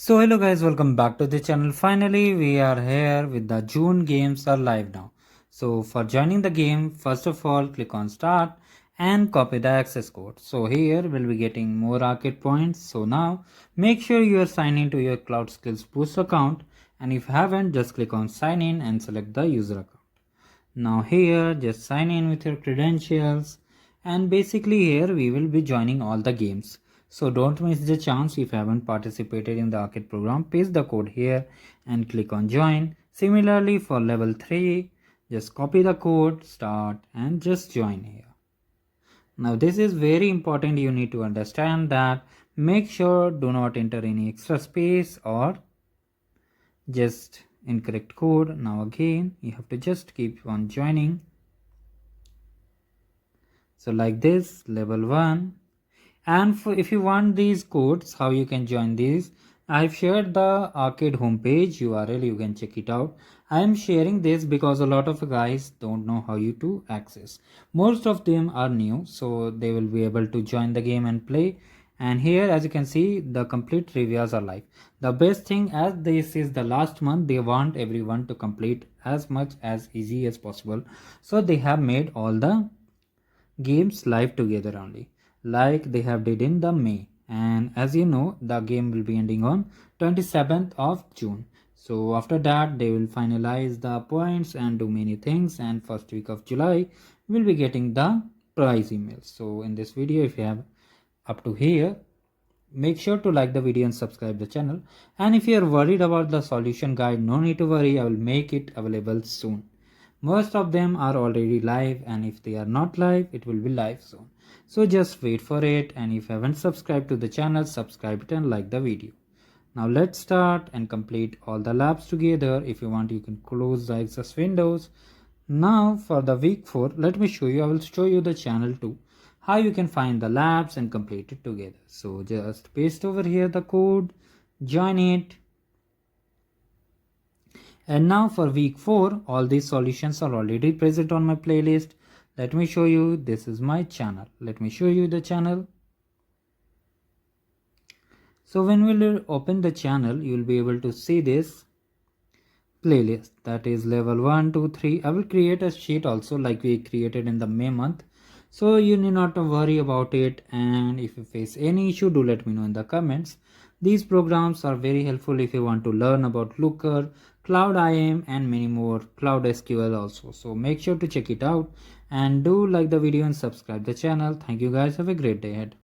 So hello guys, welcome back to the channel. Finally we are here with the June games are live now. So for joining the game, first of all click on start and copy the access code. So here we'll be getting more arcade points. So now make sure you are signed into your Cloud Skills Boost account, and if you haven't, just click on sign in and select the user account. Now here just sign in with your credentials, and basically here we will be joining all the games. So don't miss the chance. If you haven't participated in the arcade program, paste the code here and click on join. Similarly for level 3, just copy the code, start and just join here. Now this is very important. You need to understand that make sure do not enter any extra space or just incorrect code. Now again you have to just keep on joining. So like this, level 1. And if you want these codes, how you can join these, I've shared the arcade homepage URL, you can check it out. I am sharing this because a lot of guys don't know how you to access. Most of them are new, so they will be able to join the game and play. And here as you can see, the complete trivias are live. The best thing, as this is the last month, they want everyone to complete as much as easy as possible. So they have made all the games live together only, like they have did in the May. And as you know, the game will be ending on 27th of June. So after that they will finalize the points and do many things, and first week of July we'll be getting the prize emails. So in this video, if you have up to here, make sure to like the video and subscribe the channel. And if you are worried about the solution guide, no need to worry, I will make it available soon. Most of them are already live, and if they are not live, it will be live soon. So just wait for it, and if you haven't subscribed to the channel, subscribe it and like the video. Now let's start and complete all the labs together. If you want, you can close the access windows. Now for the week 4, let me show you. I will show you the channel too, how you can find the labs and complete it together. So just paste over here the code, join it. And now for week 4, all these solutions are already present on my playlist. Let me show you. This is my channel. Let me show you the channel. So when we will open the channel, you will be able to see this playlist, that is level 1, 2, 3. I will create a sheet also like we created in the May month. So you need not to worry about it, and if you face any issue, do let me know in the comments. These programs are very helpful if you want to learn about Looker, Cloud IAM and many more, Cloud SQL also. So make sure to check it out and do like the video and subscribe the channel. Thank you guys. Have a great day ahead.